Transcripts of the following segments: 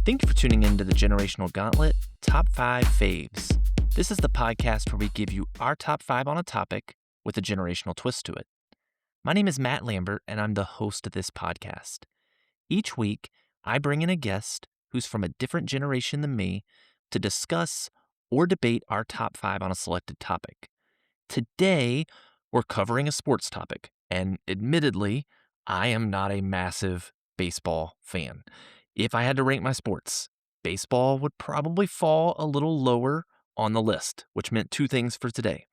Thank you for tuning in to the Generational Gauntlet Top 5 Faves. This is the podcast where we give you our top 5 on a topic with a generational twist to it. My name is Matt Lambert, and I'm the host of this podcast. Each week, I bring in a guest who's from a different generation than me to discuss or debate our top 5 on a selected topic. Today, we're covering a sports topic, and admittedly, I am not a massive baseball fan. If I had to rank my sports, baseball would probably fall a little lower on the list, which meant two things for today.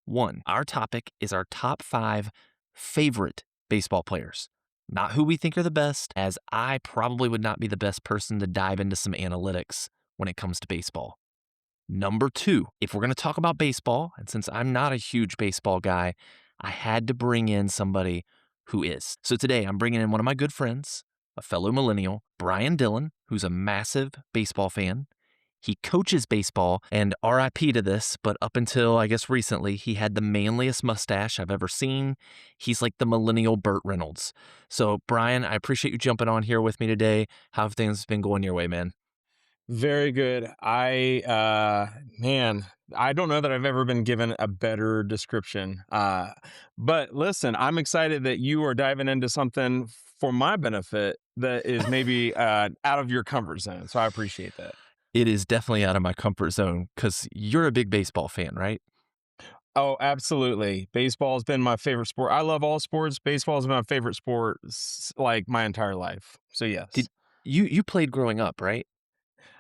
One, our topic is our top 5 favorite baseball players. Not who we think are the best, as I probably would not be the best person to dive into some analytics when it comes to baseball. Number 2, if we're going to talk about baseball, and since I'm not a huge baseball guy, I had to bring in somebody who is. So today I'm bringing in one of my good friends, a fellow millennial, Brian Dillon, who's a massive baseball fan. He coaches baseball, and RIP to this, but up until, I guess, recently, he had the manliest mustache I've ever seen. He's like the millennial Burt Reynolds. So, Brian, I appreciate you jumping on here with me today. How have things been going your way, man? Very good. I don't know that I've ever been given a better description. But listen, I'm excited that you are diving into something for my benefit that is maybe out of your comfort zone. So I appreciate that. It is definitely out of my comfort zone because you're a big baseball fan, right? Oh, absolutely. Baseball has been my favorite sport. I love all sports. Baseball has been my favorite sport like my entire life. So Did yes. you played growing up, right?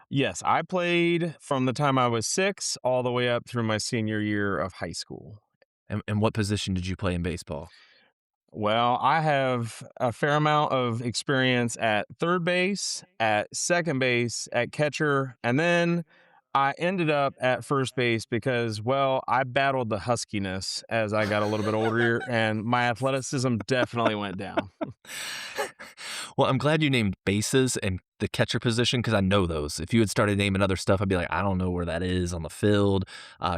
Yes, I played from the time I was 6 all the way up through my senior year of high school. And what position did you play in baseball? Well, I have a fair amount of experience at third base, at second base, at catcher, and then I ended up at first base because, well, I battled the huskiness as I got a little bit older, and my athleticism definitely went down. Well, I'm glad you named bases and the catcher position because I know those. If you had started naming other stuff, I'd be like, I don't know where that is on the field.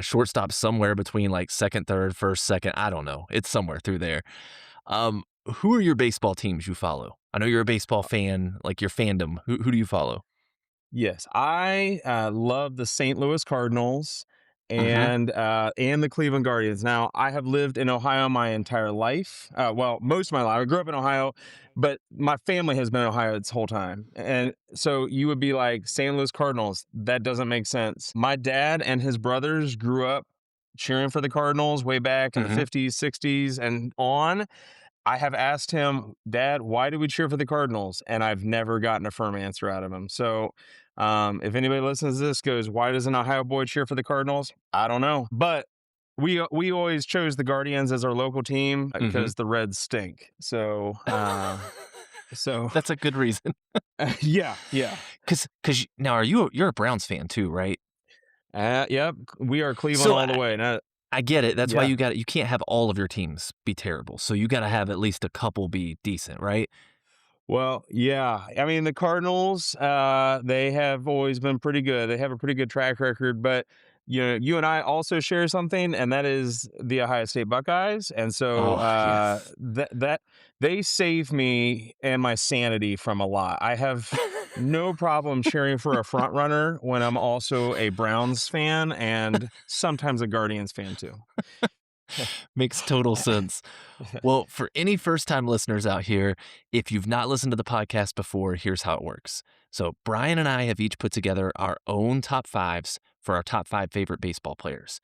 Shortstop somewhere between like second, third, first, second. I don't know. It's somewhere through there. Who are your baseball teams you follow? I know you're a baseball fan, like your fandom. Who do you follow? Yes, I love the St. Louis Cardinals Mm-hmm. and the Cleveland Guardians. Now, I have lived in Ohio my entire life. Well, most of my life. I grew up in Ohio, but my family has been in Ohio this whole time. And so you would be like, St. Louis Cardinals, that doesn't make sense. My dad and his brothers grew up cheering for the Cardinals way back in the Mm-hmm. 50s, 60s, and on. I have asked him, Dad, why do we cheer for the Cardinals? And I've never gotten a firm answer out of him. So if anybody listens to this goes, why does an Ohio boy cheer for the Cardinals? I don't know. But we always chose the Guardians as our local team Mm-hmm. because the Reds stink. So That's a good reason. yeah. Because now you're a Browns fan too, right? Yep. We are Cleveland So all the way. Now, I get it. That's why yeah. you can't have all of your teams be terrible. So you got to have at least a couple be decent, right? Well, yeah. I mean, the Cardinals, they have always been pretty good. They have a pretty good track record, but you and I also share something, and that is the Ohio State Buckeyes. And so Oh, yes. that they save me and my sanity from a lot. I have no problem cheering for a front runner when I'm also a Browns fan and sometimes a Guardians fan too. Makes total sense. Well, for any first time listeners out here, if you've not listened to the podcast before, here's how it works. So, Brian and I have each put together our own top 5s for our top 5 favorite baseball players.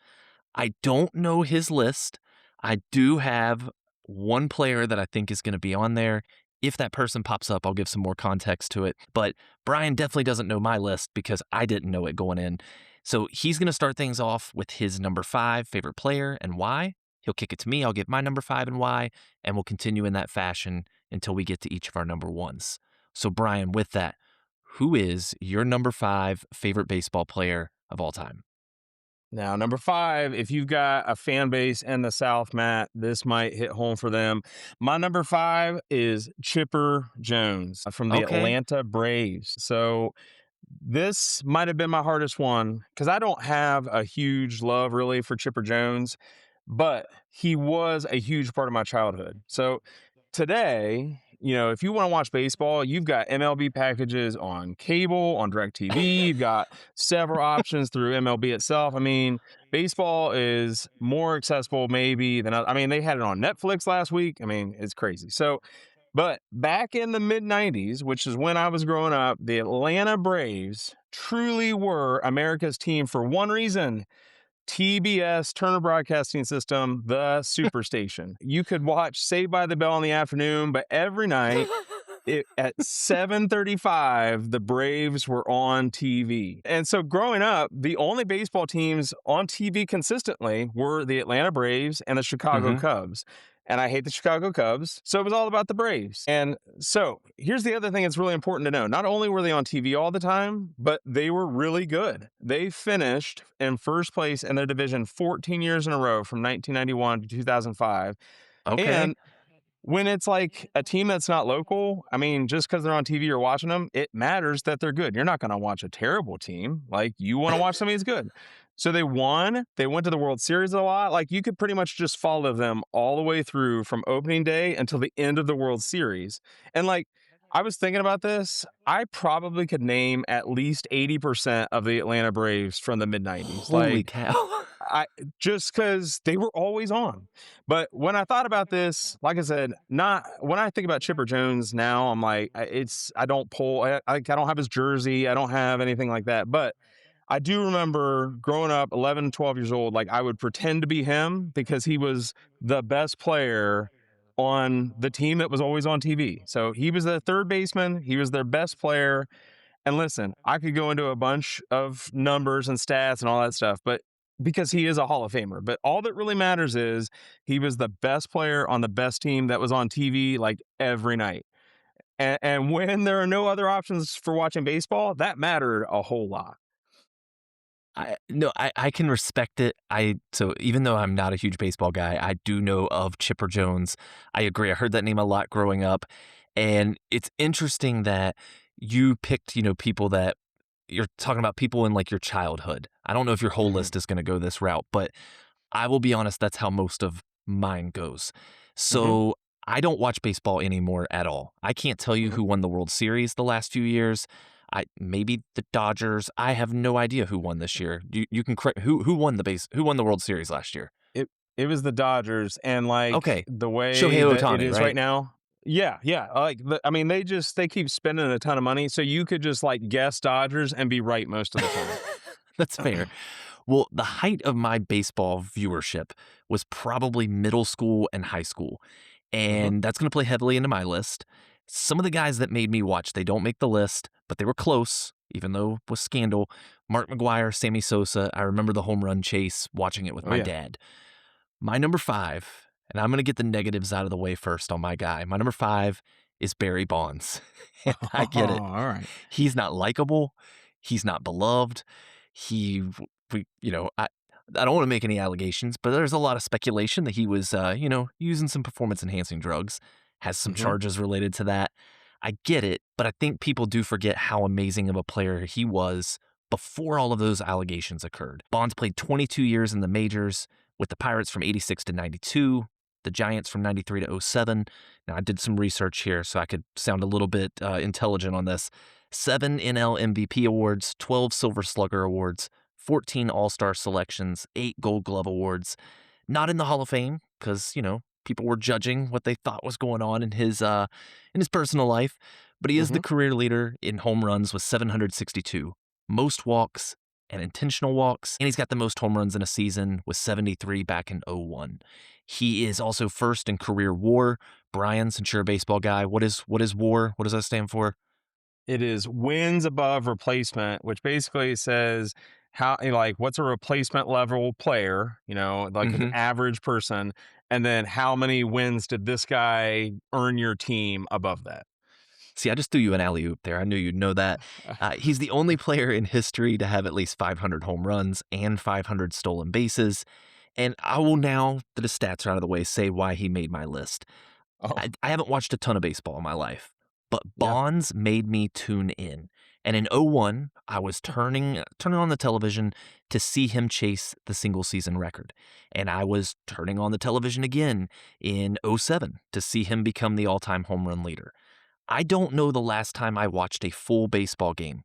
I don't know his list. I do have one player that I think is going to be on there. If that person pops up, I'll give some more context to it. But Brian definitely doesn't know my list because I didn't know it going in. So he's going to start things off with his number 5 favorite player and why. He'll kick it to me. I'll give my number 5 and why. And we'll continue in that fashion until we get to each of our number 1s. So, Brian, with that, who is your number 5 favorite baseball player of all time? Now, number 5, if you've got a fan base in the South, Matt, this might hit home for them. My number 5 is Chipper Jones from the Okay. Atlanta Braves. So this might have been my hardest one because I don't have a huge love really for Chipper Jones, but he was a huge part of my childhood. So today, if you want to watch baseball, you've got MLB packages on cable, on DirecTV. You've got several options through MLB itself. I mean, baseball is more accessible maybe than I mean, they had it on Netflix last week. I mean, it's crazy. So, but back in the mid 90s, which is when I was growing up, the Atlanta Braves truly were America's team for one reason. TBS, Turner Broadcasting System, the superstation. You could watch Saved by the Bell in the afternoon, but every night at 7:35, the Braves were on TV. And so growing up, the only baseball teams on TV consistently were the Atlanta Braves and the Chicago Hmm. Cubs. And I hate the Chicago Cubs, so it was all about the Braves. And so here's the other thing that's really important to know. Not only were they on TV all the time, but they were really good. They finished in first place in their division 14 years in a row from 1991 to 2005. Okay. And when it's like a team that's not local, I mean, just because they're on TV or watching them, it matters that they're good. You're not going to watch a terrible team. Like, you want to watch somebody who's good. So they won. They went to the World Series a lot. Like, you could pretty much just follow them all the way through from opening day until the end of the World Series. And like, I was thinking about this. I probably could name at least 80% of the Atlanta Braves from the mid 90s. Holy Like, cow. I just because they were always on. But when I thought about this, like I said, not when I think about Chipper Jones now, I'm like, I don't pull, I don't have his jersey, I don't have anything like that. But I do remember growing up 11, 12 years old, like I would pretend to be him because he was the best player on the team that was always on TV. So he was the third baseman, he was their best player. And listen, I could go into a bunch of numbers and stats and all that stuff, but because he is a Hall of Famer. But all that really matters is he was the best player on the best team that was on TV like every night. And when there are no other options for watching baseball, that mattered a whole lot. I can respect it. So even though I'm not a huge baseball guy, I do know of Chipper Jones. I agree. I heard that name a lot growing up, and it's interesting that you picked, people that you're talking about people in like your childhood. I don't know if your whole Hmm. list is going to go this route, but I will be honest, that's how most of mine goes. Hmm. So I don't watch baseball anymore at all. I can't tell you Hmm. who won the World Series the last few years. Maybe the Dodgers. I have no idea who won this year. You can correct who won who won the World Series last year. It was the Dodgers, and like Okay. the way Shohei that it Ohtani, is right right? now. Yeah, yeah. Like I mean, they keep spending a ton of money, so you could just like guess Dodgers and be right most of the time. That's fair. Well, the height of my baseball viewership was probably middle school and high school. Hmm. And that's going to play heavily into my list. Some of the guys that made me watch, they don't make the list, but they were close, even though with scandal. Mark McGuire, Sammy Sosa. I remember the home run chase watching it with Oh my yeah. dad. My number five, and I'm going to get the negatives out of the way first on my guy. My number five is Barry Bonds. And I get it. All right. He's not likable. He's not beloved. He, we, I don't want to make any allegations, but there's a lot of speculation that he was, using some performance enhancing drugs, has some Hmm. charges related to that. I get it, but I think people do forget how amazing of a player he was before all of those allegations occurred. Bonds played 22 years in the majors with the Pirates from 86 to 92, the Giants from 93 to '07. Now, I did some research here so I could sound a little bit intelligent on this. 7 NL MVP awards, 12 Silver Slugger awards, 14 All-Star selections, 8 Gold Glove awards. Not in the Hall of Fame because, people were judging what they thought was going on in his personal life, but he is the Hmm. career leader in home runs with 762, most walks and intentional walks, and he's got the most home runs in a season with 73 back in '01. He is also first in career WAR. Brian, since you're a baseball guy, what is WAR? What does that stand for? It is wins above replacement, which basically says how like what's a replacement level player, like an Mhm. average person, and then how many wins did this guy earn your team above that? See, I just threw you an alley oop there. I knew you'd know that. He's the only player in history to have at least 500 home runs and 500 stolen bases. And I will now that his stats are out of the way say why he made my list. Oh, I haven't watched a ton of baseball in my life, but yeah. Bonds made me tune in. And in '01, I was turning on the television to see him chase the single season record. And I was turning on the television again in '07 to see him become the all-time home run leader. I don't know the last time I watched a full baseball game.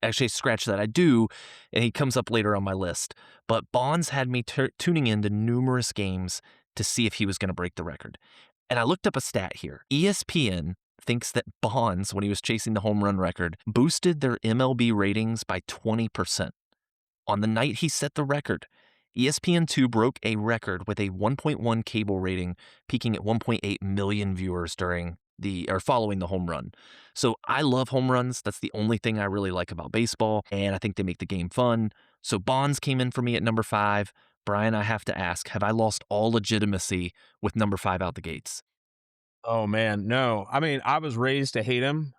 Actually, scratch that. I do, and he comes up later on my list. But Bonds had me tuning into numerous games to see if he was going to break the record. And I looked up a stat here. ESPN thinks that Bonds, when he was chasing the home run record, boosted their MLB ratings by 20%. On the night he set the record, ESPN2 broke a record with a 1.1 cable rating, peaking at 1.8 million viewers following the home run. So I love home runs. That's the only thing I really like about baseball, and I think they make the game fun. So Bonds came in for me at number 5. Brian, I have to ask, have I lost all legitimacy with number 5 out the gates? Oh man, no. I mean, I was raised to hate him.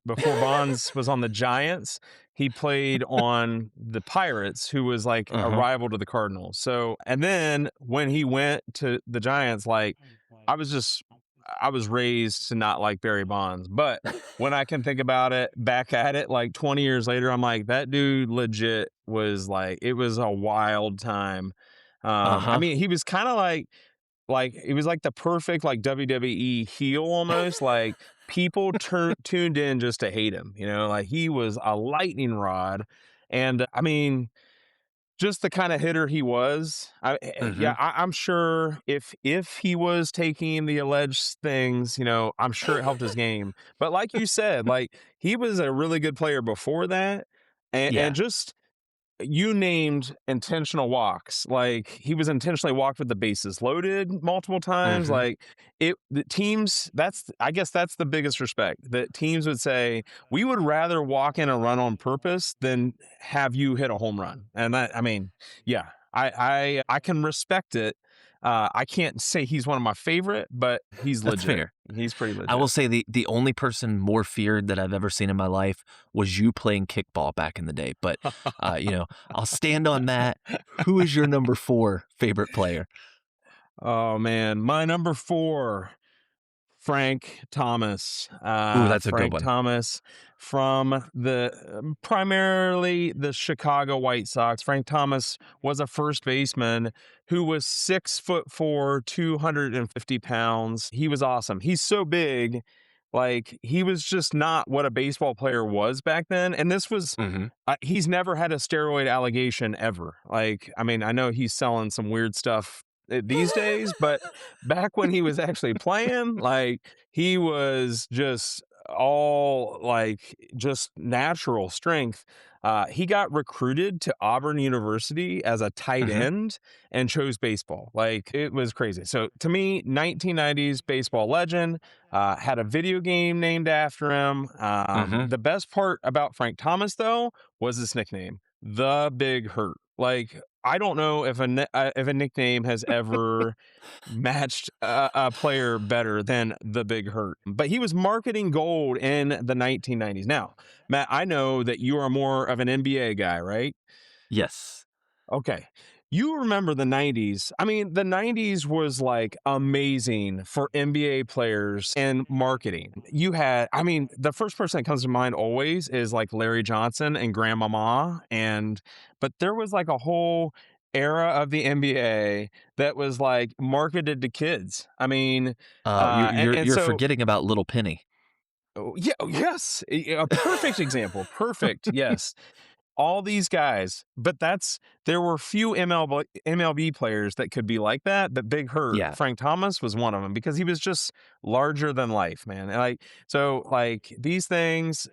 Before Bonds was on the Giants, he played on the Pirates, who was like a Uh-huh. rival to the Cardinals. So, and then when he went to the Giants, like I was just, I was raised to not like Barry Bonds. But when I can think about it, back at it, like 20 years later, I'm like, that dude legit was like, it was a wild time. I Uh-huh. mean, he was kind of like, it was like the perfect, like, WWE heel almost, like, people tuned in just to hate him, like, he was a lightning rod, and, I mean, just the kinda hitter he was, yeah, Mhm. I'm sure if he was taking the alleged things, I'm sure it helped his game, but like you said, like, he was a really good player before that, and Yeah. just you named intentional walks. Like he was intentionally walked with the bases loaded multiple times. Mhm. Like the teams, I guess that's the biggest respect that teams would say, we would rather walk in a run on purpose than have you hit a home run. And that, I mean, yeah, I can respect it. I can't say he's one of my favorite, but he's That's legit. fair. He's pretty I will legit. say the only person more feared that I've ever seen in my life was you playing kickball back in the day, but, I'll stand on that. Who is your number 4 favorite player? Oh man, my number 4. Frank Thomas. Ooh, that's a good Frank one. Thomas from the primarily the Chicago White Sox. Frank Thomas was a first baseman who was 6'4", 250 pounds. He was awesome. He's so big, like he was just not what a baseball player was back then. And this was Mhm. he's never had a steroid allegation ever. Like, I mean, I know he's selling some weird stuff these days, but back when he was actually playing, like he was just all like just natural strength. He got recruited to Auburn University as a tight Mhm. end and chose baseball. Like it was crazy. So to me, 1990s baseball legend, had a video game named after him. Mhm. The best part about Frank Thomas, though, was his nickname, the Big Hurt. Like I don't know if a nickname has ever matched a player better than the Big Hurt. But he was marketing gold in the 1990s. Now, Matt, I know that you are more of an NBA guy, right? Yes. Okay. You remember the 90s. I mean, the 90s was like amazing for NBA players and marketing. You had, I mean, the first person that comes to mind always is like Larry Johnson and Grandmama. But there was like a whole era of the NBA that was like marketed to kids. I mean, You're and, you're and you're so forgetting about Little Penny. oh, yeah, oh, yes, a perfect example. Perfect. Yes, all these guys, but there were few MLB players that could be like that. But Big Hurt, Yeah. Frank Thomas was one of them because he was just larger than life, man. And like so, like these things,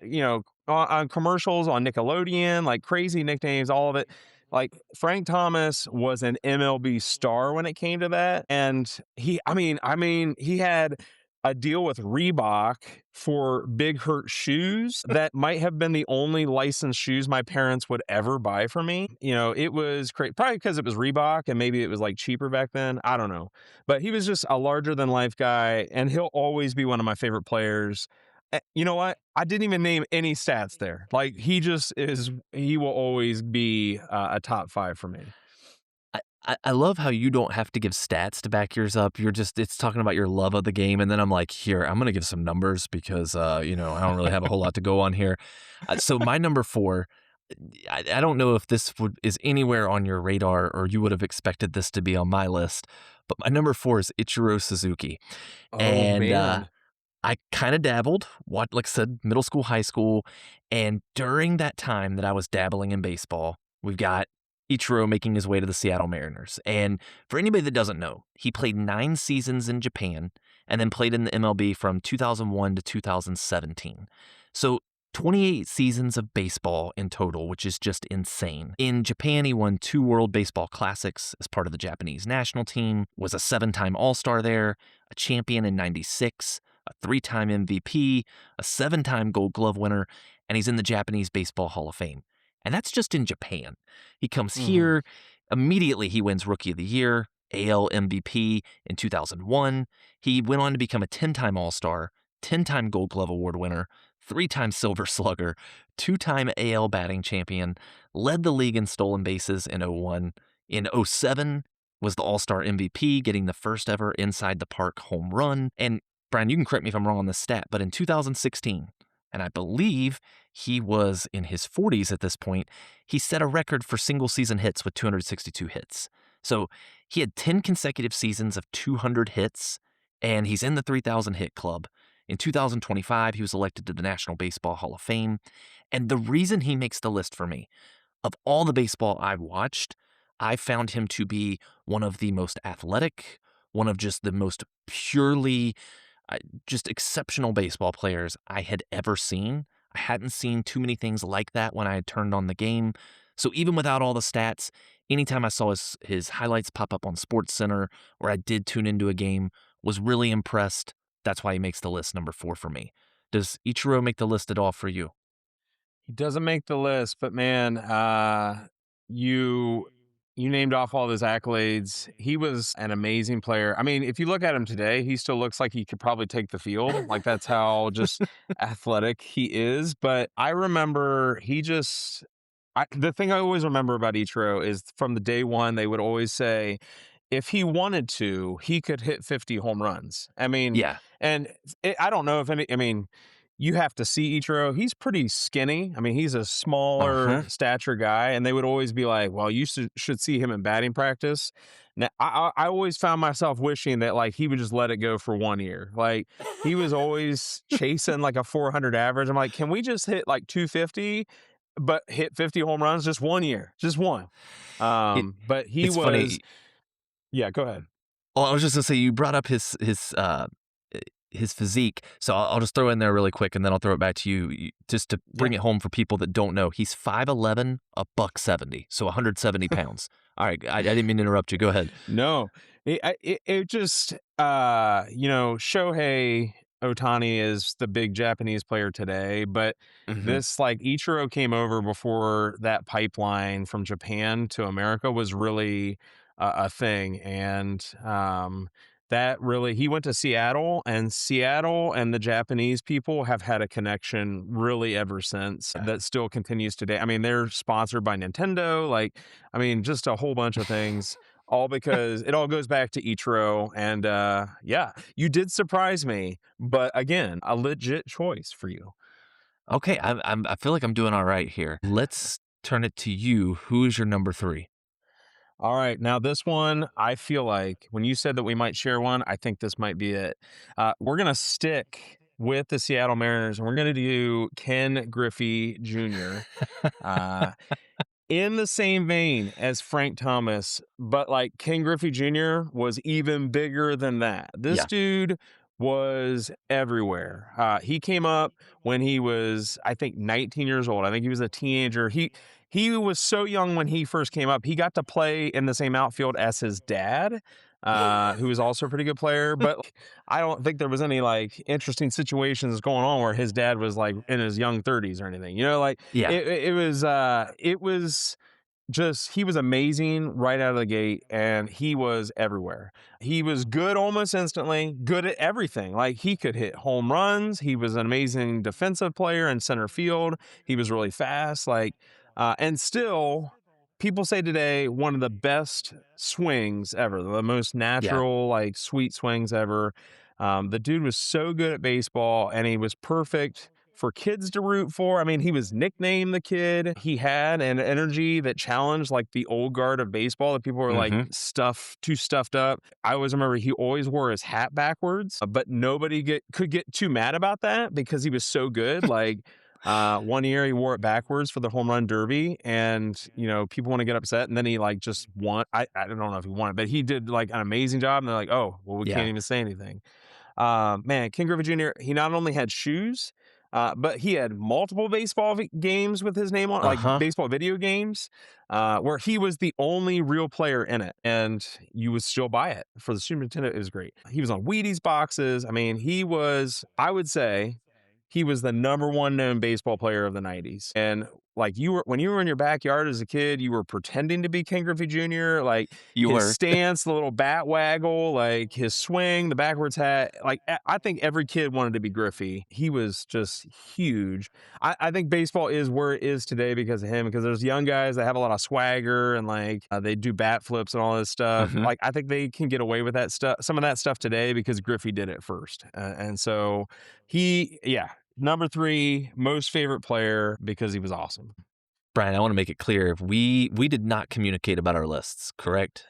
on commercials on Nickelodeon, like crazy nicknames, all of it. Like Frank Thomas was an MLB star when it came to that, and I mean, he had a deal with Reebok for Big Hurt shoes that might have been the only licensed shoes my parents would ever buy for me. It was great. Probably because it was Reebok and maybe it was like cheaper back then. I don't know. But he was just a larger than life guy and he'll always be one of my favorite players. You know what? I didn't even name any stats there. Like he will always be a top 5 for me. I love how you don't have to give stats to back yours up. It's talking about your love of the game. And then I'm like, here, I'm going to give some numbers because, I don't really have a whole lot to go on here. So my number four, I don't know if is anywhere on your radar or you would have expected this to be on my list, but my number four is Ichiro Suzuki. Oh And, man. I kinda dabbled, like I said, middle school, high school, and during that time that I was dabbling in baseball, we've got Ichiro making his way to the Seattle Mariners, and for anybody that doesn't know, he played 9 seasons in Japan and then played in the MLB from 2001 to 2017. So, 28 seasons of baseball in total, which is just insane. In Japan, he won 2 World Baseball Classics as part of the Japanese national team, was a 7-time All-Star there, a champion in '96, a 3-time MVP, a 7-time Gold Glove winner, and he's in the Japanese Baseball Hall of Fame. And that's just in Japan. He comes Mhm. here, immediately he wins Rookie of the Year, AL MVP in 2001. He went on to become a 10-time All-Star, 10-time Gold Glove Award winner, 3-time Silver Slugger, 2-time AL batting champion, led the league in stolen bases in '01. In '07, was the All-Star MVP, getting the first ever inside the park home run. And Brian, you can correct me if I'm wrong on this stat, but in 2016, and I believe he was in his 40s at this point, he set a record for single season hits with 262 hits. So he had 10 consecutive seasons of 200 hits, and he's in the 3,000 hit club. In 2025, he was elected to the National Baseball Hall of Fame. And the reason he makes the list for me, of all the baseball I've watched, I found him to be one of the most athletic, one of just the most purely just exceptional baseball players I had ever seen. I hadn't seen too many things like that when I had turned on the game. So even without all the stats, anytime I saw his highlights pop up on Sports Center or I did tune into a game, was really impressed. That's why he makes the list number 4 for me. Does Ichiro make the list at all for you? He doesn't make the list, but man, you you named off all those accolades. He was an amazing player. I mean, if you look at him today, he still looks like he could probably take the field. Like that's how just athletic he is. But I remember the thing I always remember about Ichiro is from the day one, they would always say, if he wanted to, he could hit 50 home runs. I mean, Yeah. and I don't know if any, I mean, you have to see Ichiro. He's pretty skinny. I mean, he's a Uh-huh. smaller stature guy, and they would always be like, "Well, you should see him in batting practice." Now, I always found myself wishing that like he would just let it go for 1 year. Like he was always chasing like a 400 average. I'm like, can we just hit like 250, but hit 50 home runs just 1 year, just one? It But he it's was, funny. yeah. Go ahead. Well, I was just gonna say you brought up his physique, so I'll just throw in there really quick, and then I'll throw it back to you, just to bring Yeah. it home for people that don't know. He's 5'11", a buck 70, so 170 pounds. All right, I didn't mean to interrupt you. Go ahead. No, it just Shohei Otani is the big Japanese player today, but Mhm. this like Ichiro came over before that pipeline from Japan to America was really a thing, and that really he went to Seattle and the Japanese people have had a connection really ever since Yeah. that still continues today. I mean, they're sponsored by Nintendo, like I mean, just a whole bunch of things all because it all goes back to Ichiro. And yeah, you did surprise me, but again, a legit choice for you. Okay, I feel like I'm doing all right here. Let's turn it to you. Who is your number 3? All right, now this one, I feel like when you said that we might share one, I think this might be it. We're gonna stick with the Seattle Mariners, and we're gonna do Ken Griffey Jr. Uh, in the same vein as Frank Thomas, but like Ken Griffey Jr. was even bigger than that. This Yeah. dude was everywhere. He came up when he was, I think, 19 years old. I think he was a teenager. He was so young when he first came up. He got to play in the same outfield as his dad, who was also a pretty good player. But like, I don't think there was any like interesting situations going on where his dad was like in his young 30s or anything. You know, like Yeah. it was just he was amazing right out of the gate and he was everywhere. He was good almost instantly, good at everything. Like he could hit home runs, he was an amazing defensive player in center field. He was really fast and still people say today one of the best swings ever, the most Yeah. natural, like sweet swings ever. The dude was so good at baseball, and he was perfect for kids to root for. I mean, he was nicknamed the kid. He had an energy that challenged like the old guard of baseball that people were like Hmm. too stuffed up. I always remember he always wore his hat backwards, but nobody could get too mad about that because he was so good. Like one year he wore it backwards for the home run derby, and people want to get upset, and then he like just won. I don't know if he won it, but he did like an amazing job, and they're like, oh well, we can't Yeah. even say anything. Man, King Griffey Jr. He not only had shoes, but he had multiple baseball games with his name on, Uh like huh. baseball video games, where he was the only real player in it, and you would still buy it for the Super Nintendo. It was great. He was on Wheaties boxes. I mean, he was. I would say he was the number one known baseball player of the '90s, and like when you were in your backyard as a kid, you were pretending to be Ken Griffey Jr. Like You his were. stance, the little bat waggle, like his swing, the backwards hat. Like I think every kid wanted to be Griffey. He was just huge. I think baseball is where it is today because of him. Because there's young guys that have a lot of swagger and like they do bat flips and all this stuff. Hmm. Like I think they can get away with that stuff, some of that stuff today because Griffey did it first, and so yeah. Number three, most favorite player because he was awesome. Brian, I want to make it clear we did not communicate about our lists, correct?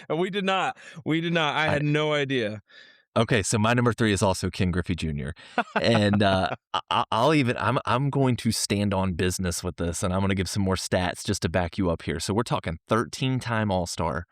And we did not. We did not. I All had right. no idea. Okay, so my number three is also Ken Griffey Jr. And I'm going to stand on business with this, and I'm going to give some more stats just to back you up here. So we're talking 13-time All-Star,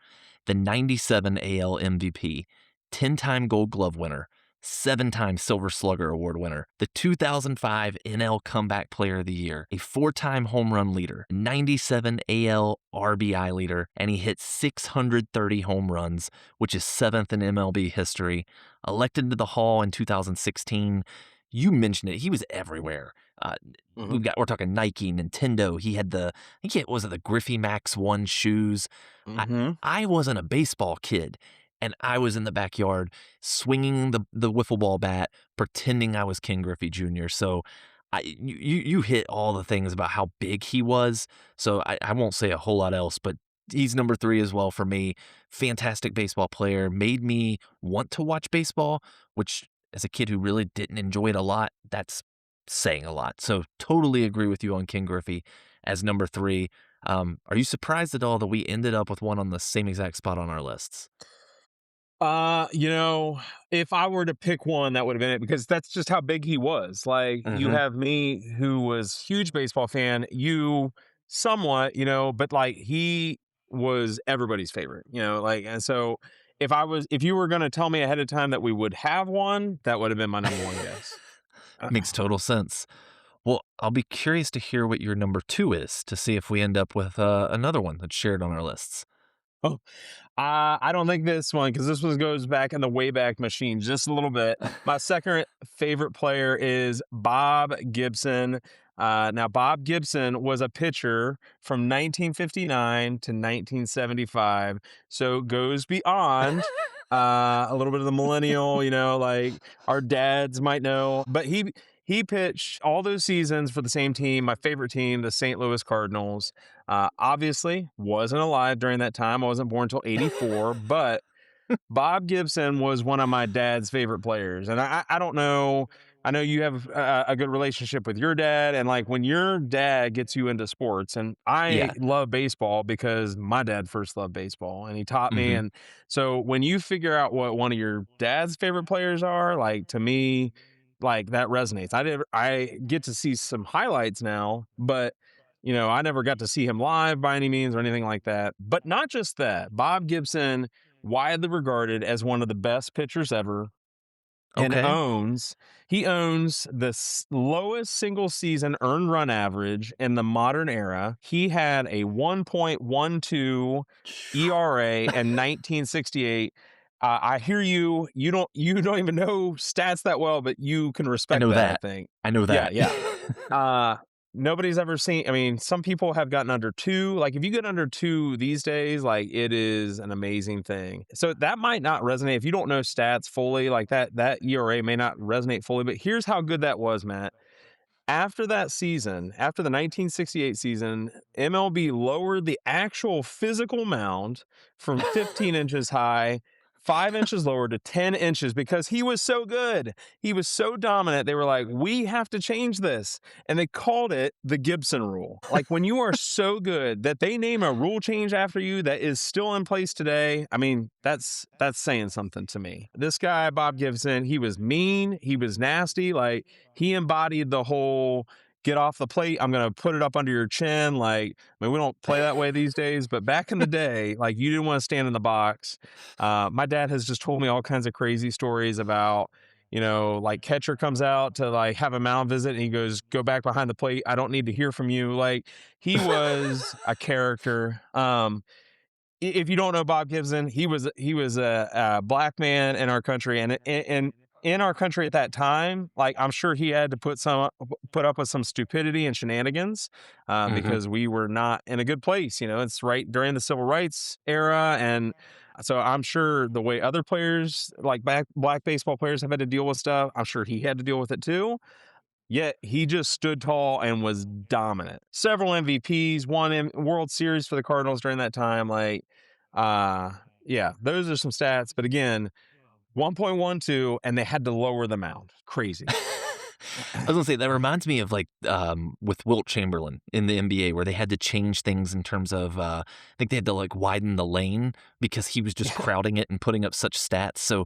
the 97 AL MVP, 10-time Gold Glove winner, 7-time Silver Slugger Award winner, the 2005 NL Comeback Player of the Year, a 4-time home run leader, 97 AL RBI leader, and he hit 630 home runs, which is 7th in MLB history. Elected to the Hall in 2016. You mentioned it. He was everywhere. Uh, Hmm. we're talking Nike, Nintendo. He had I think it was the Griffey Max 1 shoes. I, Hmm. I wasn't a baseball kid, and I was in the backyard swinging the wiffle ball bat, pretending I was Ken Griffey Jr. So you hit all the things about how big he was. So I won't say a whole lot else, but he's number three as well for me. Fantastic baseball player, made me want to watch baseball, which as a kid who really didn't enjoy it a lot, that's saying a lot. So totally agree with you on Ken Griffey as number three. Are you surprised at all that we ended up with one on the same exact spot on our lists? You know, if I were to pick one, that would have been it because that's just how big he was. Like you Hmm. have me who was huge baseball fan, you somewhat, but like he was everybody's favorite, like and so if you were gonna tell me ahead of time that we would have one, that would have been my number one guess. Uh, Makes total sense. Well, I'll be curious to hear what your number two is to see if we end up with another one that's shared on our lists. oh, I don't think this one because this one goes back in the Wayback Machine just a little bit. My second favorite player is Bob Gibson. Now, Bob Gibson was a pitcher from 1959 to 1975, so goes beyond a little bit of the millennial. Like our dads might know, but he pitched all those seasons for the same team, my favorite team, the St. Louis Cardinals. Obviously, wasn't alive during that time. I wasn't born until '84, but Bob Gibson was one of my dad's favorite players, and I don't know. I know you have a good relationship with your dad, and like when your dad gets you into sports, and I Yeah. love baseball because my dad first loved baseball, and he taught me. Hmm. And so when you figure out what one of your dad's favorite players are, like to me, like that resonates. I get to see some highlights now, but I never got to see him live by any means or anything like that. But not just that, Bob Gibson widely regarded as one of the best pitchers ever and Okay. he owns the lowest single season earned run average in the modern era. He had a 1.12 ERA in 1968. I hear you don't even know stats that well, but you can I respect know that, I that. think. I know Yeah, that. yeah. Uh, Nobody's ever seen. I mean, some people have gotten under two. Like, if you get under two these days, like it is an amazing thing. So that might not resonate if you don't know stats fully. Like that ERA may not resonate fully. But here's how good that was, Matt. After that season, after the 1968 season, MLB lowered the actual physical mound from 15 inches high, 5 inches lower to 10 inches because he was so good. He was so dominant. They were like, "We have to change this." And they called it the Gibson rule. Like when you are so good that they name a rule change after you that is still in place today, I mean, that's saying something to me. This guy, Bob Gibson, he was mean, he was nasty, like he embodied the whole get off the plate. I'm going to put it up under your chin. Like, I mean, we don't play that way these days, but back in the day, like you didn't want to stand in the box. My dad has just told me all kinds of crazy stories about, like catcher comes out to like have a mound visit and he goes, go back behind the plate. I don't need to hear from you. Like he was a character. If you don't know Bob Gibson, he was a black man in our country, and in our country at that time, like I'm sure he had to put up with some stupidity and shenanigans Hmm. because we were not in a good place. It's right during the civil rights era, and so I'm sure the way other players, like black baseball players, have had to deal with stuff, I'm sure he had to deal with it too. Yet he just stood tall and was dominant. Several MVPs, won World Series for the Cardinals during that time. Like, uh, yeah, those are some stats. But again, 1.12, and they had to lower the mound. Crazy. I was gonna say that reminds me of like with Wilt Chamberlain in the NBA where they had to change things in terms of I think they had to like widen the lane because he was just crowding it and putting up such stats. So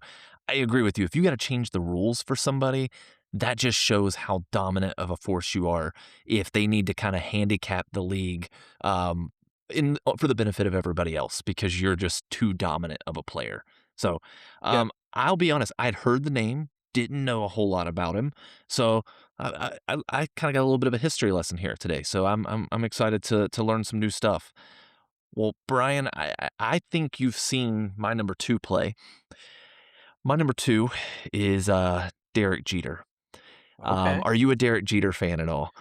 I agree with you. If you got to change the rules for somebody, that just shows how dominant of a force you are. If they need to kind of handicap the league in for the benefit of everybody else because you're just too dominant of a player. So Yeah. I'll be honest, I'd heard the name, didn't know a whole lot about him. So I kind of got a little bit of a history lesson here today. So I'm excited to learn some new stuff. Well, Brian, I think you've seen my number two play. My number two is Derek Jeter. Okay. Are you a Derek Jeter fan at all?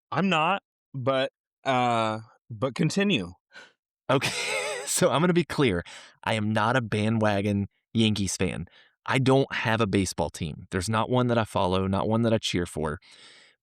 I'm not, but but continue. Okay, so I'm going to be clear. I am not a bandwagon Yankees fan. I don't have a baseball team. There's not one that I follow, not one that I cheer for.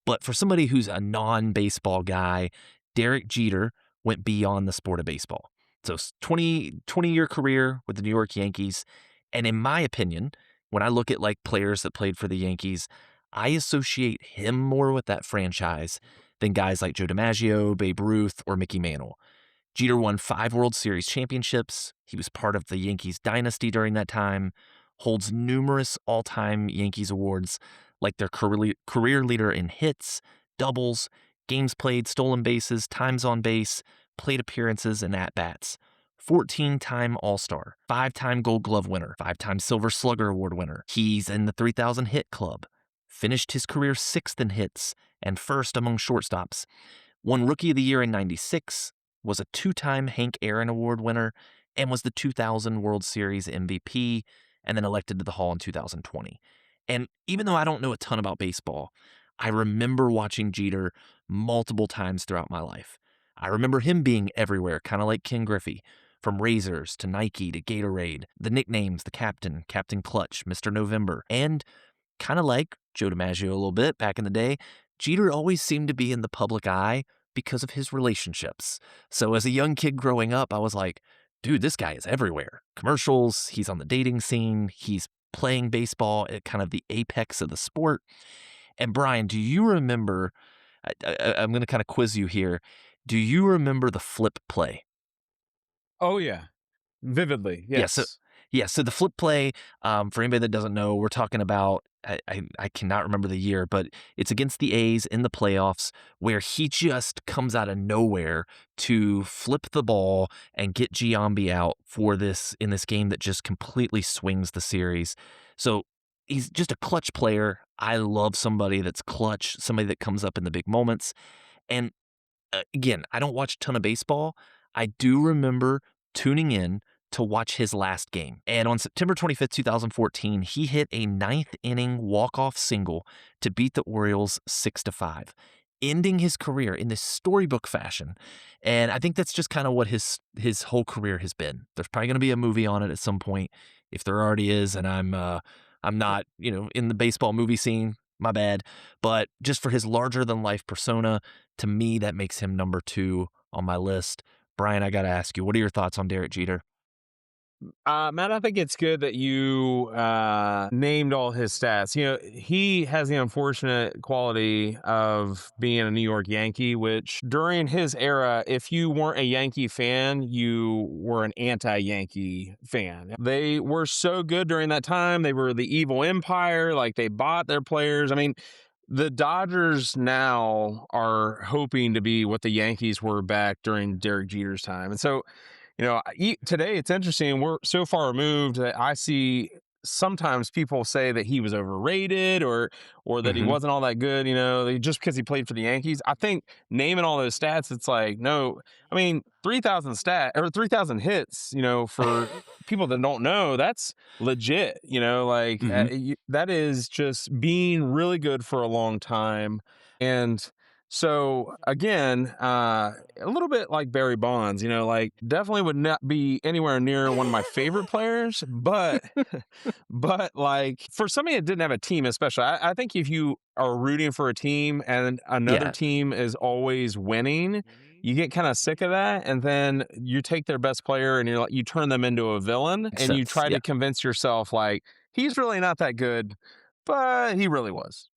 But for somebody who's a non-baseball guy, Derek Jeter went beyond the sport of baseball. So 20-year career with the New York Yankees. And in my opinion, when I look at like players that played for the Yankees, I associate him more with that franchise than guys like Joe DiMaggio, Babe Ruth, or Mickey Mantle. Jeter won 5 World Series championships. He was part of the Yankees dynasty during that time, holds numerous all-time Yankees awards like their career leader in hits, doubles, games played, stolen bases, times on base, plate appearances, and at-bats. 14-time All-Star, 5-time Gold Glove winner, 5-time Silver Slugger Award winner. He's in the 3,000 hit club. Finished his career 6th in hits and 1st among shortstops. Won Rookie of the Year in '96, was a 2-time Hank Aaron Award winner, and was the 2000 World Series MVP, and then elected to the Hall in 2020. And even though I don't know a ton about baseball, I remember watching Jeter multiple times throughout my life. I remember him being everywhere, kind of like Ken Griffey, from Razors to Nike to Gatorade, the nicknames, the captain, Captain Clutch, Mr. November, and kind of like Joe DiMaggio a little bit back in the day, Jeter always seemed to be in the public eye because of his relationships. So as a young kid growing up, I was like, dude, this guy is everywhere. Commercials, he's on the dating scene, he's playing baseball at kind of the apex of the sport. And Brian, do you remember? I'm going to kind of quiz you here. Do you remember the flip play? Oh yeah, vividly. Yeah, so Yes. yeah, so the flip play, for anybody that doesn't know, we're talking about I cannot remember the year, but it's against the A's in the playoffs where he just comes out of nowhere to flip the ball and get Giambi out for this in this game that just completely swings the series. So he's just a clutch player. I love somebody that's clutch, somebody that comes up in the big moments. And again, I don't watch a ton of baseball. I do remember tuning in to watch his last game. And on September 25th, 2014, he hit a ninth inning walk-off single to beat the Orioles 6-5, ending his career in this storybook fashion. And I think that's just kind of what his whole career has been. There's probably going to be a movie on it at some point, if there already is, and I'm not, in the baseball movie scene. My bad. But just for his larger than life persona, to me, that makes him number two on my list. Brian, I got to ask you, what are your thoughts on Derek Jeter? Matt, I think it's good that you named all his stats. You know, he has the unfortunate quality of being a New York Yankee, which during his era, if you weren't a Yankee fan, you were an anti-Yankee fan. They were so good during that time. They were the evil empire. Like they bought their players. I mean, the Dodgers now are hoping to be what the Yankees were back during Derek Jeter's time. And so today it's interesting. We're so far removed that I see sometimes people say that he was overrated or that he Hmm. wasn't all that good. Just because he played for the Yankees. I think naming all those stats, it's like no. I mean, 3,000 or 3,000 hits. For people that don't know, that's legit. Hmm. That is just being really good for a long time. And so again, a little bit like Barry Bonds, like definitely would not be anywhere near one of my favorite players, but but like for somebody that didn't have a team, especially, I think if you are rooting for a team and another Yeah. team is always winning, you get kind of sick of that, and then you take their best player and you turn them into a villain, Makes and you sense. try Yeah. to convince yourself like he's really not that good, but he really was.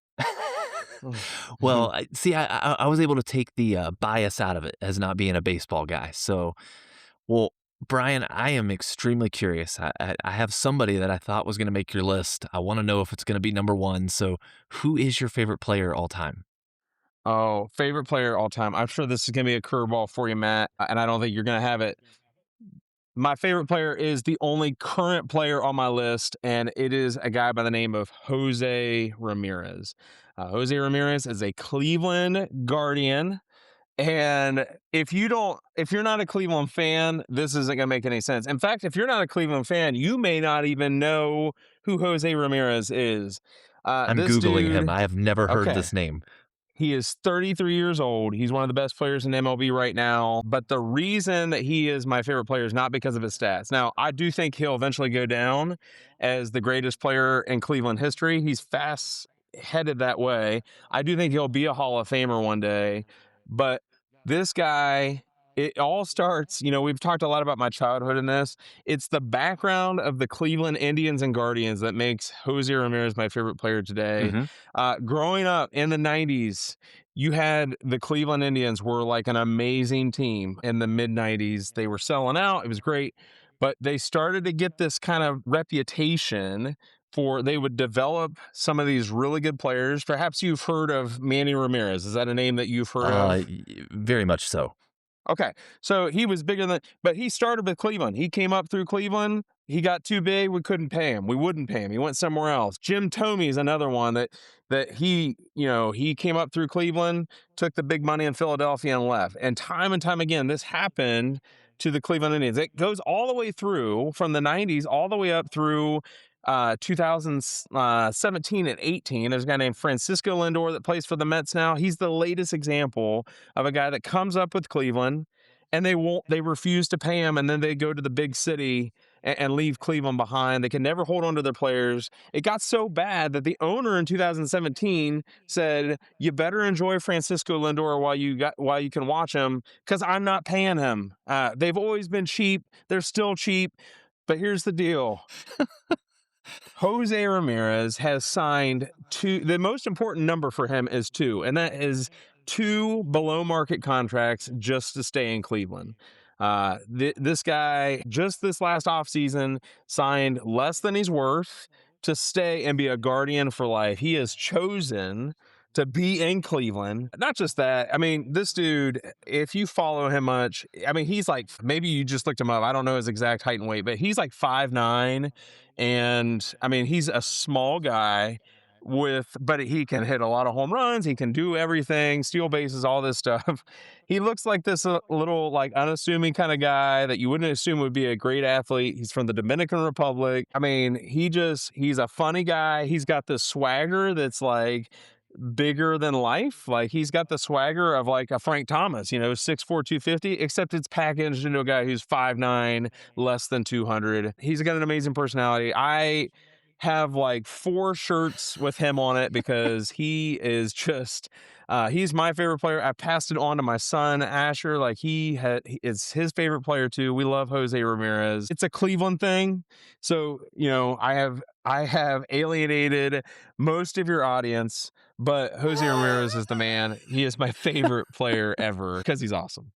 Well, I was able to take the bias out of it as not being a baseball guy. So, well, Brian, I am extremely curious. I have somebody that I thought was going to make your list. I want to know if it's going to be number one. So, who is your favorite player all time? Oh, favorite player all time. I'm sure this is going to be a curveball for you, Matt, and I don't think you're going to have it. My favorite player is the only current player on my list, and it is a guy by the name of Jose Ramirez. Jose Ramirez is a Cleveland Guardian. And if you're not a Cleveland fan, this isn't going to make any sense. In fact, if you're not a Cleveland fan, you may not even know who Jose Ramirez is. I'm This Googling him. dude, I have never heard okay. this name. He is 33 years old. He's one of the best players in MLB right now. But the reason that he is my favorite player is not because of his stats. Now, I do think he'll eventually go down as the greatest player in Cleveland history. He's fast headed that way. I do think he'll be a Hall of Famer one day. But this guy, it all starts, we've talked a lot about my childhood in this. It's the background of the Cleveland Indians and Guardians that makes Jose Ramirez my favorite player today. Hmm. Growing up in the 90s, you had the Cleveland Indians were like an amazing team in the mid 90s. They were selling out. It was great. But they started to get this kind of reputation for they would develop some of these really good players. Perhaps you've heard of Manny Ramirez. Is that a name that you've heard of? Very much so. Okay. So he was bigger but he started with Cleveland. He came up through Cleveland. He got too big. We couldn't pay him. We wouldn't pay him. He went somewhere else. Jim Thome is another one that he came up through Cleveland, took the big money in Philadelphia and left. And time again, this happened to the Cleveland Indians. It goes all the way through from the 90s all the way up through 2017 and 18. There's a guy named Francisco Lindor that plays for the Mets now. He's the latest example of a guy that comes up with Cleveland and they refuse to pay him, and then they go to the big city and leave Cleveland behind. They can never hold on to their players. It got so bad that the owner in 2017 said, "You better enjoy Francisco Lindor while you can watch him, because I'm not paying him." They've always been cheap. They're still cheap. But here's the deal. Jose Ramirez has signed the most important number for him is two, and that is two below market contracts just to stay in Cleveland. This guy, just this last offseason, signed less than he's worth to stay and be a Guardian for life. He has chosen to be in Cleveland. Not just that. I mean, this dude, if you follow him much, I mean, he's like, maybe you just looked him up. I don't know his exact height and weight, but he's like 5'9". And I mean, he's a small guy but he can hit a lot of home runs. He can do everything, steal bases, all this stuff. He looks like this little, like, unassuming kind of guy that you wouldn't assume would be a great athlete. He's from the Dominican Republic. I mean, he's a funny guy. He's got this swagger that's like bigger than life. Like he's got the swagger of like a Frank Thomas, 6'4", 250, except it's packaged into a guy who's 5'9", less than 200. He's got an amazing personality. have like 4 shirts with him on it because he is just he's my favorite player. I passed it on to my son Asher. Like it's his favorite player too. We love Jose Ramirez. It's a Cleveland thing. So, I have alienated most of your audience, but Jose Ramirez is the man. He is my favorite player ever because he's awesome.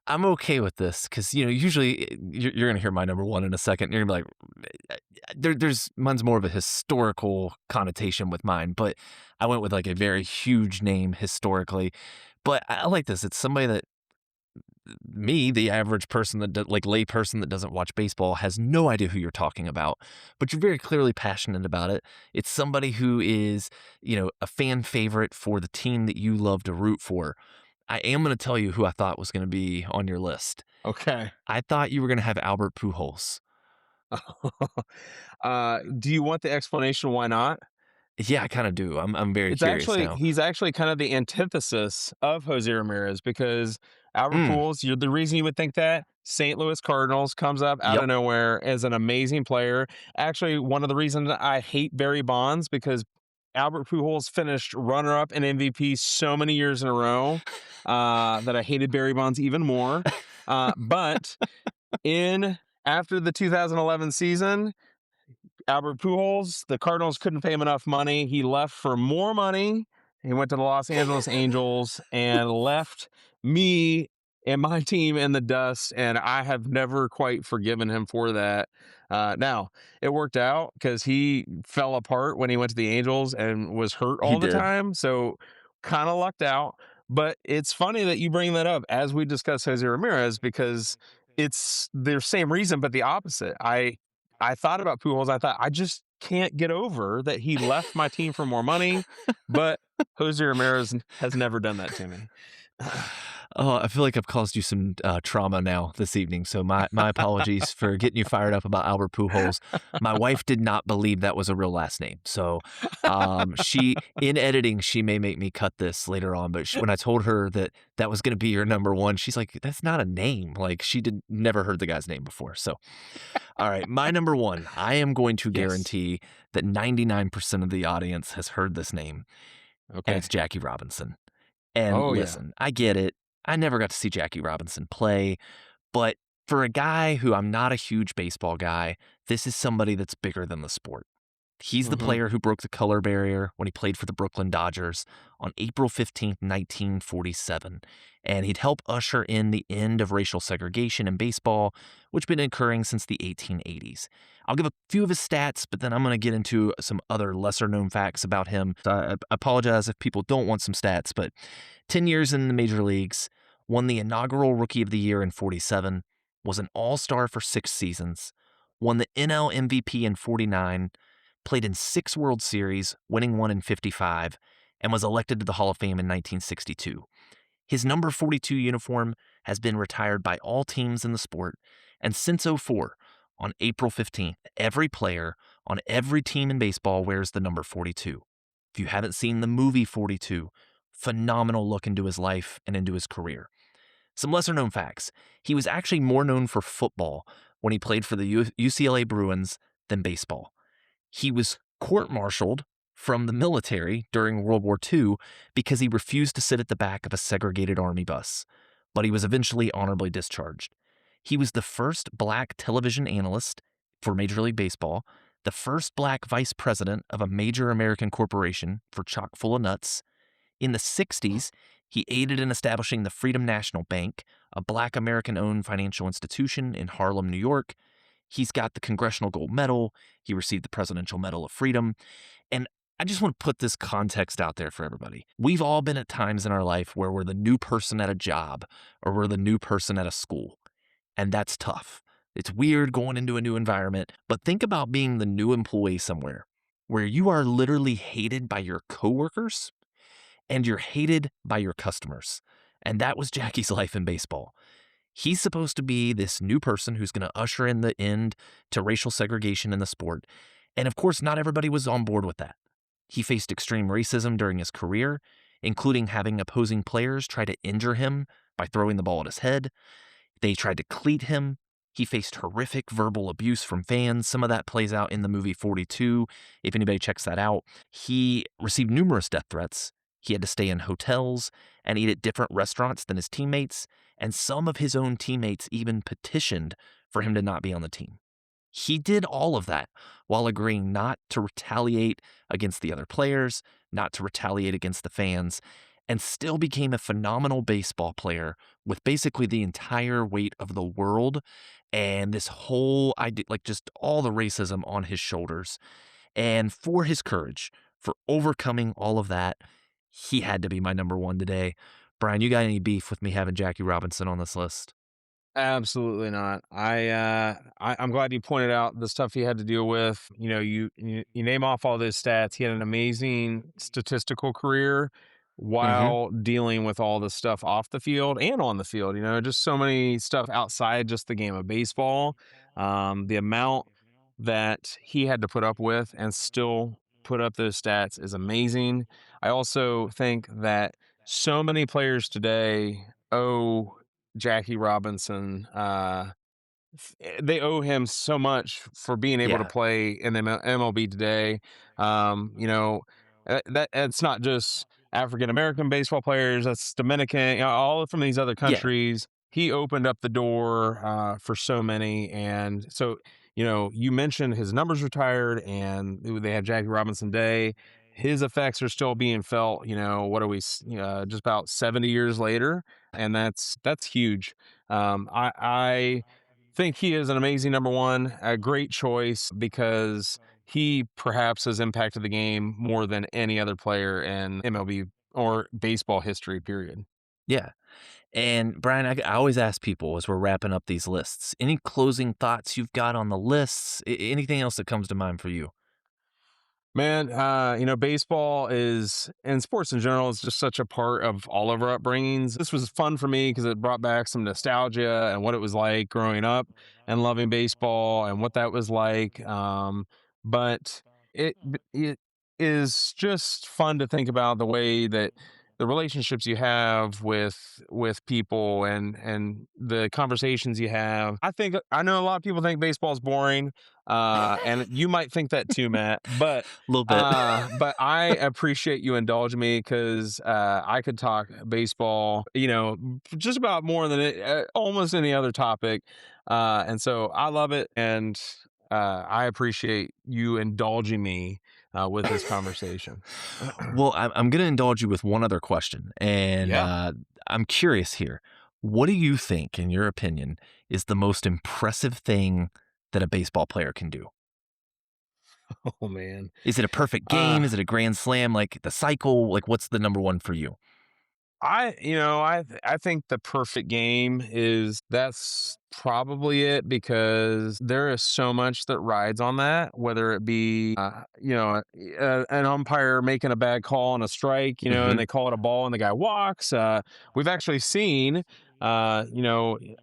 I'm okay with this because usually you're going to hear my number one in a second. You're going to be like, there's mine's more of a historical connotation with mine, but I went with like a very huge name historically. But I like this. It's somebody that me, the average person like lay person that doesn't watch baseball, has no idea who you're talking about, but you're very clearly passionate about it. It's somebody who is, a fan favorite for the team that you love to root for. I am going to tell you who I thought was going to be on your list. Okay. I thought you were going to have Albert Pujols. Do you want the explanation why not? Yeah, I kind of do. I'm very It's curious actually now. he's actually kind of the antithesis of Jose Ramirez because Albert Mm, Pujols, you're the reason you would think that St. Louis Cardinals comes up out yep. of nowhere as an amazing player. Actually, one of the reasons I hate Barry Bonds because Albert Pujols finished runner-up in MVP so many years in a row that I hated Barry Bonds even more. But in after the 2011 season, Albert Pujols, the Cardinals couldn't pay him enough money. He left for more money. He went to the Los Angeles Angels and left me and my team in the dust. And I have never quite forgiven him for that. Now, it worked out because he fell apart when he went to the Angels and was hurt He all the did. time. So kind of lucked out. But it's funny that you bring that up as we discuss Jose Ramirez because it's the same reason, but the opposite. I thought about Pujols. I thought I just can't get over that he left my team for more money, but Jose Ramirez has never done that to me. Oh, I feel like I've caused you some trauma now this evening. So my apologies for getting you fired up about Albert Pujols. My wife did not believe that was a real last name. So she, in editing, she may make me cut this later on. But when I told her that that was going to be your number one, she's like, "That's not a name." Like she did never heard the guy's name before. So all right, my number one. I am going to Yes. guarantee that 99% of the audience has heard this name, and it's Okay. Jackie Robinson. And Oh yeah. listen, I get it. I never got to see Jackie Robinson play, but for a guy who I'm not a huge baseball guy, this is somebody that's bigger than the sport. He's the Hmm. player who broke the color barrier when he played for the Brooklyn Dodgers on April 15th, 1947, and he'd help usher in the end of racial segregation in baseball, which had been occurring since the 1880s. I'll give a few of his stats, but then I'm going to get into some other lesser known facts about him. So I apologize if people don't want some stats, but 10 years in the major leagues, won the inaugural Rookie of the Year in 47, was an all-star for 6 seasons, won the NL MVP in 49, played in 6 World Series, winning one in 55, and was elected to the Hall of Fame in 1962. His number 42 uniform has been retired by all teams in the sport, and since '04, on April 15th, every player on every team in baseball wears the number 42. If you haven't seen the movie 42, phenomenal look into his life and into his career. Some lesser known facts. He was actually more known for football when he played for the UCLA Bruins than baseball. He was court-martialed from the military during World War II because he refused to sit at the back of a segregated army bus, but he was eventually honorably discharged. He was the first black television analyst for Major League Baseball, the first black vice president of a major American corporation for chock full of nuts. In the 60s, he aided in establishing the Freedom National Bank, a black American owned financial institution in Harlem, New York. He's got the Congressional Gold Medal. He received the Presidential Medal of Freedom. And I just want to put this context out there for everybody. We've all been at times in our life where we're the new person at a job or we're the new person at a school. And that's tough. It's weird going into a new environment, but think about being the new employee somewhere where you are literally hated by your coworkers and you're hated by your customers. And that was Jackie's life in baseball. He's supposed to be this new person who's going to usher in the end to racial segregation in the sport. And of course, not everybody was on board with that. He faced extreme racism during his career, including having opposing players try to injure him by throwing the ball at his head. They tried to cleat him. He faced horrific verbal abuse from fans. Some of that plays out in the movie 42. If anybody checks that out, he received numerous death threats. He had to stay in hotels and eat at different restaurants than his teammates. And some of his own teammates even petitioned for him to not be on the team. He did all of that while agreeing not to retaliate against the other players, not to retaliate against the fans, and still became a phenomenal baseball player with basically the entire weight of the world and this whole idea, like just all the racism on his shoulders. And for his courage, for overcoming all of that, he had to be my number one today. Brian, you got any beef with me having Jackie Robinson on this list? Absolutely not. I'm glad you pointed out the stuff he had to deal with. You name off all those stats. He had an amazing statistical career Hmm. while dealing with all the stuff off the field and on the field. Just so many stuff outside just the game of baseball. The amount that he had to put up with and still put up those stats is amazing. I also think that so many players today owe Jackie Robinson. They owe him so much for being able to Yeah. play in the MLB today. That's not just African American baseball players. That's Dominican, all from these other Yeah. countries. He opened up the door for so many, and so you mentioned his numbers retired, and they had Jackie Robinson Day. His effects are still being felt. What are we? Just about 70 years later, and that's huge. I think he is an amazing number one, a great choice because he perhaps has impacted the game more than any other player in MLB or baseball history, period. Yeah. And Brian, I always ask people as we're wrapping up these lists, any closing thoughts you've got on the lists? Anything else that comes to mind for you? Man, baseball is and sports in general is just such a part of all of our upbringings. This was fun for me because it brought back some nostalgia and what it was like growing up and loving baseball and what that was like. But it is just fun to think about the way that the relationships you have with people and the conversations you have. I know a lot of people think baseball is boring, and you might think that too, Matt. But A little bit. but I appreciate you indulging me because I could talk baseball, just about more than almost any other topic, and so I love it, and I appreciate you indulging me with this conversation. Well, I'm going to indulge you with one other question. And Yeah. I'm curious here. What do you think, in your opinion, is the most impressive thing that a baseball player can do? Oh man. Is it a perfect game? Uh, Is it a grand slam? Like the cycle? Like what's the number one for you? I think the perfect game is that's probably it because there is so much that rides on that, whether it be an umpire making a bad call on a strike, and Hmm. they call it a ball and the guy walks. We've actually seen, a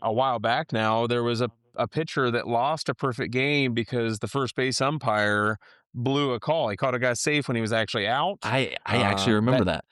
while back now there was a pitcher that lost a perfect game because the first base umpire blew a call. He caught a guy safe when he was actually out. I actually That remember that.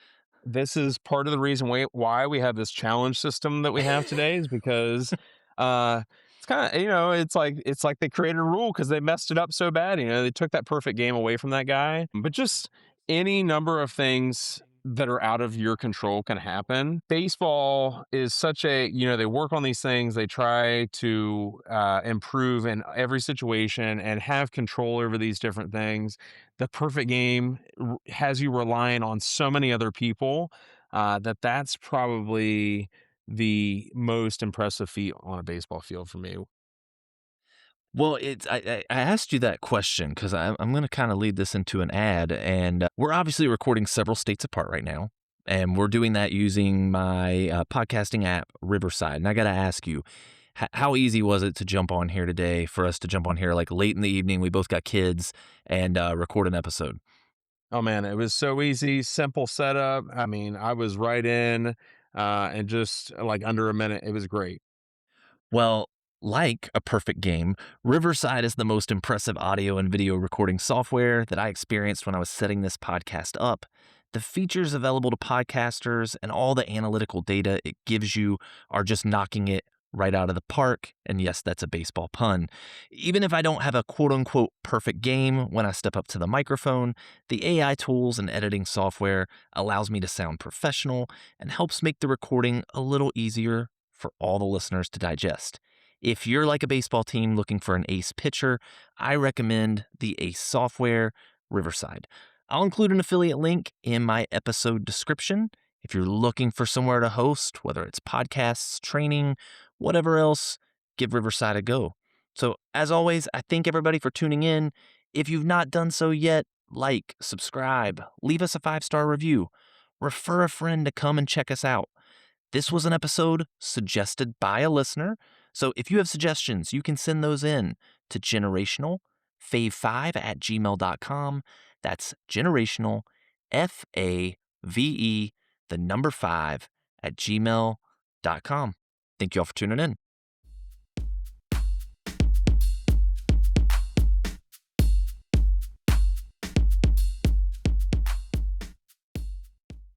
this is part of the reason why we have this challenge system that we have today is because it's kind of it's like they created a rule because they messed it up so bad. They took that perfect game away from that guy. But just any number of things that are out of your control can happen. Baseball is such a they work on these things. They try to improve in every situation and have control over these different things. The perfect game has you relying on so many other people that's probably the most impressive feat on a baseball field for me. Well, I asked you that question because I'm going to kind of lead this into an ad, and we're obviously recording several states apart right now, and we're doing that using my podcasting app Riverside. And I got to ask you, how easy was it to jump on here today for us to jump on here like late in the evening? We both got kids and record an episode. Oh man, it was so easy, simple setup. I mean, I was right in and just like under a minute. It was great. Well, like a perfect game, Riverside is the most impressive audio and video recording software that I experienced when I was setting this podcast up. The features available to podcasters and all the analytical data it gives you are just knocking it right out of the park. And yes, that's a baseball pun. Even if I don't have a quote unquote perfect game when I step up to the microphone, the AI tools and editing software allows me to sound professional and helps make the recording a little easier for all the listeners to digest. If you're like a baseball team looking for an ace pitcher, I recommend the Ace software, Riverside. I'll include an affiliate link in my episode description. If you're looking for somewhere to host, whether it's podcasts, training, whatever else, give Riverside a go. So, as always, I thank everybody for tuning in. If you've not done so yet, like, subscribe, leave us a 5-star review, refer a friend to come and check us out. This was an episode suggested by a listener. So if you have suggestions, you can send those in to generationalfave5@gmail.com. That's generational, FAVE, the number 5 at gmail.com. Thank you all for tuning in.